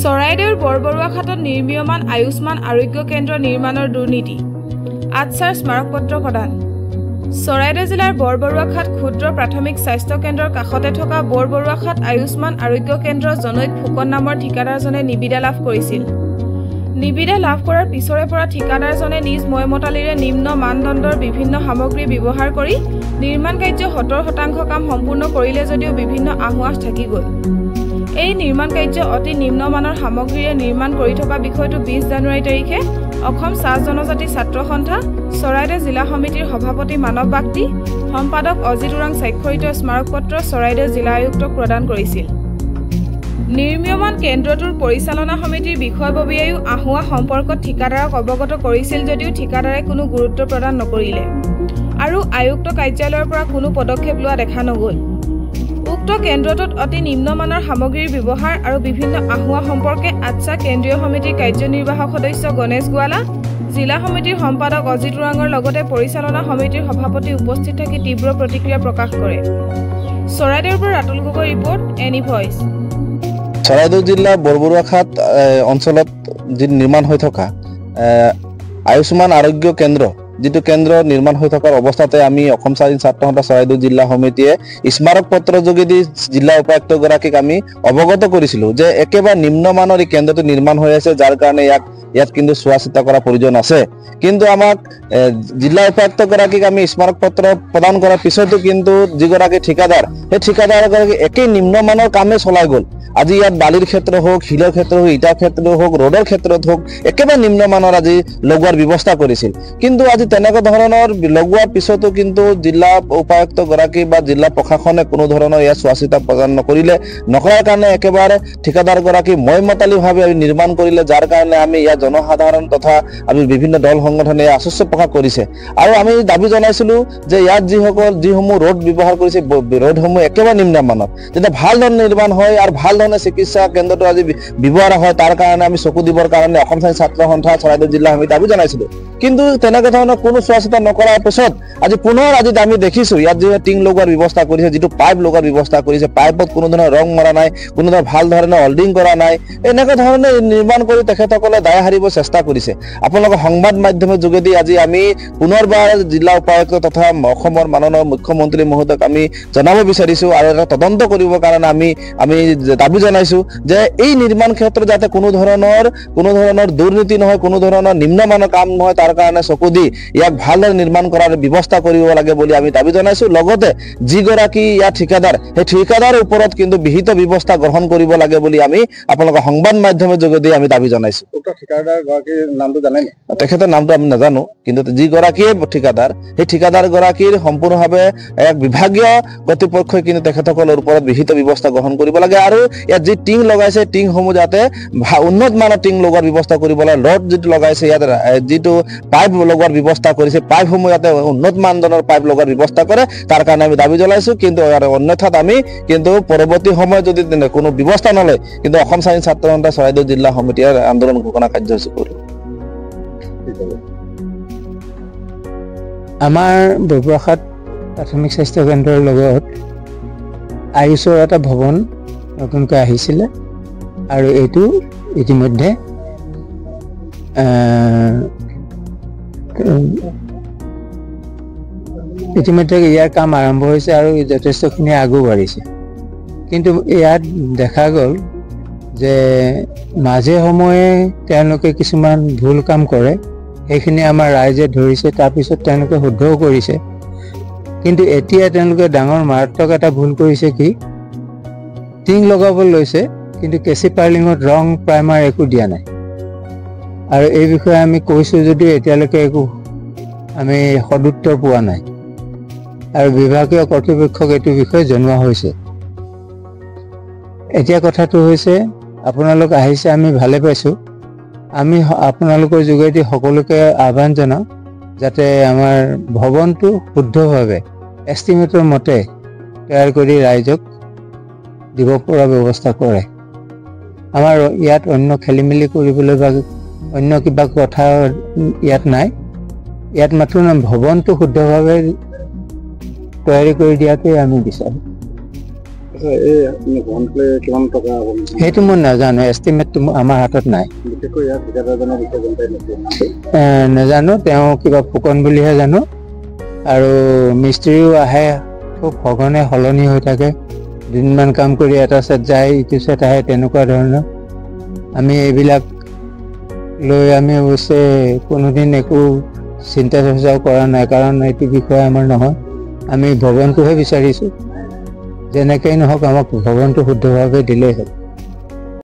চৰাইদেউৰ বৰবৰুৱাঘাটত নিৰ্মীয়মান আয়ুষ্মান আৰোগ্য কেন্দ্ৰ নিৰ্মাণৰ দুৰ্নীতি আচ্ছাৰ স্মাৰকপত্ৰ প্ৰদান চৰাইদেউ জিলাৰ বৰবৰুৱাঘাট ক্ষুদ্ৰ প্ৰাথমিক স্বাস্থ্য কেন্দ্ৰৰ কাষতে থকা বৰবৰুৱাঘাট আয়ুষ্মান আৰোগ্য কেন্দ্ৰ জনৈক ফুকন নামৰ ঠিকাদাৰজনে নিবিদা লাভ কৰিছিল। নিবিদা লাভ কৰাৰ পিছৰে পৰা ঠিকাদাৰজনে নিজ ময়মতালিৰে নিম্ন মানদণ্ডৰ বিভিন্ন সামগ্ৰী ব্যৱহাৰ কৰি নিৰ্মাণ কাৰ্য 70% কাম সম্পূৰ্ণ কৰিলে যদিও বিভিন্ন আহুৱাহ থাকি গ'ল। এই নিৰ্মাণ কাৰ্য অতি নিম্নমানৰ সামগ্ৰীৰে নিৰ্মাণ কৰি থকা বিষয়টো 20 জানুৱাৰী তাৰিখে অসম চাহ জনজাতি ছাত্ৰ সন্থা চৰাইদেউ জিলা সমিতিৰ সভাপতি মানৱ বাগটি সম্পাদক অজিত ওৰাং স্বাক্ষৰিত স্মাৰকপত্ৰ চৰাইদেউ জিলা আয়ুক্তক প্ৰদান কৰিছিল। নিৰ্মীয়মান কেন্দ্ৰটোৰ পৰিচালনা সমিতিৰ বিষয়ববীয়ায়ো আহুৱা সম্পৰ্কত ঠিকাদাৰক অৱগত কৰিছিল যদিও ঠিকাদাৰে কোনো গুৰুত্ব প্ৰদান নকৰিলে আৰু আয়ুক্ত কাৰ্যালয়ৰ পৰা কোনো পদক্ষেপ লোৱা দেখা নগ'ল। উক্ত কেন্দ্ৰটোত অতি নিম্নমানৰ সামগ্ৰীৰ ব্যৱহাৰ আৰু বিভিন্ন আহুৱা সম্পৰ্কে আচ্ছা কেন্দ্ৰীয় সমিতিৰ কাৰ্যনিৰ্বাহক সদস্য গণেশ গোৱালা, জিলা সমিতিৰ সম্পাদক অজিত ওৰাঙৰ লগতে পৰিচালনা সমিতিৰ সভাপতি উপস্থিত থাকি তীব্ৰ প্ৰতিক্ৰিয়া প্ৰকাশ কৰে। চৰাইদেউৰ পৰা Ratul Gogoi report, any voice. Charaideo জিলাৰ বৰবৰুৱাঘাট অঞ্চলত যি নিৰ্মাণ হৈ থকা আয়ুষ্মান আৰোগ্য কেন্দ্ৰ যিটো কেন্দ্ৰ নিৰ্মাণ হৈ থকাৰ অৱস্থাতে আমি অসম স্বাধীন ছাত্ৰ সন্থা চৰাইদেউ জিলা সমিতিয়ে স্মাৰক পত্ৰৰ যোগেদি জিলা উপায়ুক্তগৰাকীক আমি অৱগত কৰিছিলোঁ যে একেবাৰে নিম্নমানৰ এই কেন্দ্ৰটো নিৰ্মাণ হৈ আছে, যাৰ কাৰণে ইয়াত কিন্তু চোৱা চিতা কৰাৰ প্ৰয়োজন আছে। কিন্তু আমাক জিলা উপায়ুক্তগৰাকীক আমি স্মাৰক পত্ৰ প্ৰদান কৰাৰ পিছতো কিন্তু যিগৰাকী ঠিকাদাৰ সেই ঠিকাদাৰগৰাকী একেই নিম্নমানৰ কামে চলাই গ'ল। আজি ইয়াত বালিৰ ক্ষেত্ৰ হওক, শিলৰ ক্ষেত্ৰ হওক, ইটাৰ ক্ষেত্ৰ হওক, ৰোডৰ ক্ষেত্ৰত হওক, একেবাৰে নিম্নমানৰ আজি লগোৱাৰ ব্যৱস্থা কৰিছিল। কিন্তু আজি তেনেকুৱা ধৰণৰ লগোৱাৰ পিছতো কিন্তু জিলা উপায়ুক্তগৰাকী বা জিলা প্ৰশাসনে কোনো ধৰণৰ ইয়াত চোৱা চিতা প্ৰদান নকৰাৰ কাৰণে একেবাৰে ঠিকাদাৰগৰাকী ময়মতালিভাৱে নিৰ্মাণ কৰিলে, যাৰ কাৰণে আমি ইয়াত জনসাধাৰণ তথা আমি বিভিন্ন দল সংগঠনে আশ্বস্ত প্ৰকাশ কৰিছে। আৰু আমি দাবী জনাইছিলোঁ যে ইয়াত যিসমূহ ৰোড ব্যৱহাৰ কৰিছে ৰোডসমূহ একেবাৰে নিম্নমানৰ, যেতিয়া ভাল ধৰণে নিৰ্মাণ হয় আৰু ভাল ধৰণে চিকিৎসা কেন্দ্ৰটো আজি ব্যৱহাৰ হয়, তাৰ কাৰণে আমি চকু দিবৰ কাৰণে অসম স্বাধীন ছাত্ৰ সন্থা চৰাইদেউ জিলা সমিতি দাবী জনাইছিলোঁ। কিন্তু তেনেকুৱা ধৰণৰ কোনো চোৱা চিতা নকৰাৰ পিছত আজি পুনৰ আমি দেখিছোঁ ইয়াত যি টিং লগোৱাৰ ব্যৱস্থা কৰিছে, যিটো পাইপ লগোৱাৰ ব্যৱস্থা কৰিছে, পাইপত কোনো ধৰণৰ ৰং মৰা নাই, কোনো ধৰণৰ ভাল ধৰণে হল্ডিং কৰা নাই, এনেকুৱা ধৰণে নিৰ্মাণ কৰি তেখেতসকলে দায় সাৰিব চেষ্টা কৰিছে। আপোনালোকৰ সংবাদ মাধ্যমৰ যোগেদি আজি আমি পুনৰবাৰ জিলা উপায়ুক্ত তথা অসমৰ মাননীয় মুখ্যমন্ত্ৰী মহোদয়ক আমি জনাব বিচাৰিছোঁ আৰু এটা তদন্ত কৰিবৰ কাৰণে আমি দাবী জনাইছোঁ যে এই নিৰ্মাণ ক্ষেত্ৰত যাতে কোনো ধৰণৰ দুৰ্নীতি নহয়, কোনো ধৰণৰ নিম্নমানৰ কাম নহয়, তাৰ কাৰণে চকু দি ইয়াক ভালদৰে নিৰ্মাণ কৰাৰ ব্যৱস্থা কৰিব লাগে বুলি আমি দাবী জনাইছোঁ। লগতে যিগৰাকী ইয়াৰ ঠিকাদাৰ সেই ঠিকাদাৰৰ ওপৰত কিন্তু বিহিত ব্যৱস্থা গ্ৰহণ কৰিব লাগে বুলি আমি আপোনালোকৰ সংবাদ মাধ্যমৰ যোগেদি আমি দাবী জনাইছোঁ। ঠিকাদাৰগৰাকীৰ নামটো জানে? তেখেতৰ নামটো আমি নাজানো, কিন্তু যিগৰাকীয়ে ঠিকাদাৰ সেই ঠিকাদাৰগৰাকীৰ সম্পূৰ্ণভাৱে এক বিভাগীয় কৰ্তৃপক্ষই কিন্তু তেখেতসকলৰ ওপৰত বিহিত ব্যৱস্থা গ্ৰহণ কৰিব লাগে আৰু ইয়াত যি টিং লগাইছে টিংসমূহ যাতে উন্নত মানৰ টিং লগোৱাৰ ব্যৱস্থা কৰিব লাগে। ৰড যিটো লগাইছে ইয়াত যিটো পাইপ লগোৱাৰ ব্যৱস্থা কৰিছে, পাইপসমূহ যাতে উন্নত মানদণ্ডৰ পাইপ লগোৱাৰ ব্যৱস্থা কৰে, তাৰ কাৰণে আমি দাবী জনাইছোঁ। কিন্তু অন্যথাত আমি কিন্তু পৰৱৰ্তী সময়ত যদি কোনো ব্যৱস্থা নলয় কিন্তু অসম স্বাধীন ছাত্ৰ সন্থা চৰাইদেউ জিলা সমিতিয়ে আন্দোলন ঘোষণা কাৰ্যসূচী কৰিব। আমাৰ বৰবৰুৱাঘাট প্ৰাথমিক স্বাস্থ্য কেন্দ্ৰৰ লগত আয়ুষৰ এটা ভৱন নতুনকৈ আহিছিলে আৰু এইটো ইতিমধ্যে ইয়াৰ কাম আৰম্ভ হৈছে আৰু যথেষ্টখিনি আগু বাঢ়িছে। কিন্তু ইয়াত দেখা গ'ল যে মাজে সময়ে তেওঁলোকে কিছুমান ভুল কাম কৰে, সেইখিনি আমাৰ ৰাইজে ধৰিছে, তাৰপিছত তেওঁলোকে শুদ্ধও কৰিছে। কিন্তু এতিয়া তেওঁলোকে ডাঙৰ মাৰাত্মক এটা ভুল কৰিছে কি, টিং লগাব লৈছে কিন্তু কেঁচি পাৰ্লিঙত ৰং প্ৰাইমাৰ একো দিয়া নাই। আৰু এই বিষয়ে আমি কৈছোঁ যদিও এতিয়ালৈকে একো আমি সদুত্তৰ পোৱা নাই আৰু বিভাগীয় কৰ্তৃপক্ষক এইটো বিষয়ে জনোৱা হৈছে। এতিয়া কথাটো হৈছে আপোনালোক আহিছে, আমি ভালে পাইছোঁ। আমি আপোনালোকৰ যোগেদি সকলোকে আহ্বান জনাওঁ যাতে আমাৰ ভৱনটো শুদ্ধভাৱে এষ্টিমেটৰ মতে তৈয়াৰ কৰি ৰাইজক দিব পৰা ব্যৱস্থা কৰে। আমাৰ ইয়াত অন্য খেলি মেলি কৰিবলৈ বা অন্য কিবা কথা ইয়াত নাই। ইয়াত মাত্ৰ ভৱনটো শুদ্ধভাৱে তৈয়াৰী কৰি দিয়াটোৱে আমি বিচাৰোঁ। সেইটো মই নাজানো, এষ্টিমেটটো আমাৰ হাতত নাই। নাজানো, তেওঁ কিবা ফুকন বুলিহে জানো। আৰু মিস্ত্ৰীও আহে, খুব সঘনে সলনি হৈ থাকে। দুদিনমান কাম কৰি এটা ছেট যায়, ইটো ছেট আহে, তেনেকুৱা ধৰণৰ। আমি এইবিলাক লৈ আমি অৱশ্যে কোনোদিন একো চিন্তা চৰ্চাও কৰা নাই, কাৰণ এইটো বিষয় আমাৰ নহয়। আমি ভৱনটোহে বিচাৰিছোঁ, যেনেকেই নহওক আমাক ভৱনটো শুদ্ধভাৱে দিলেই হ'ল।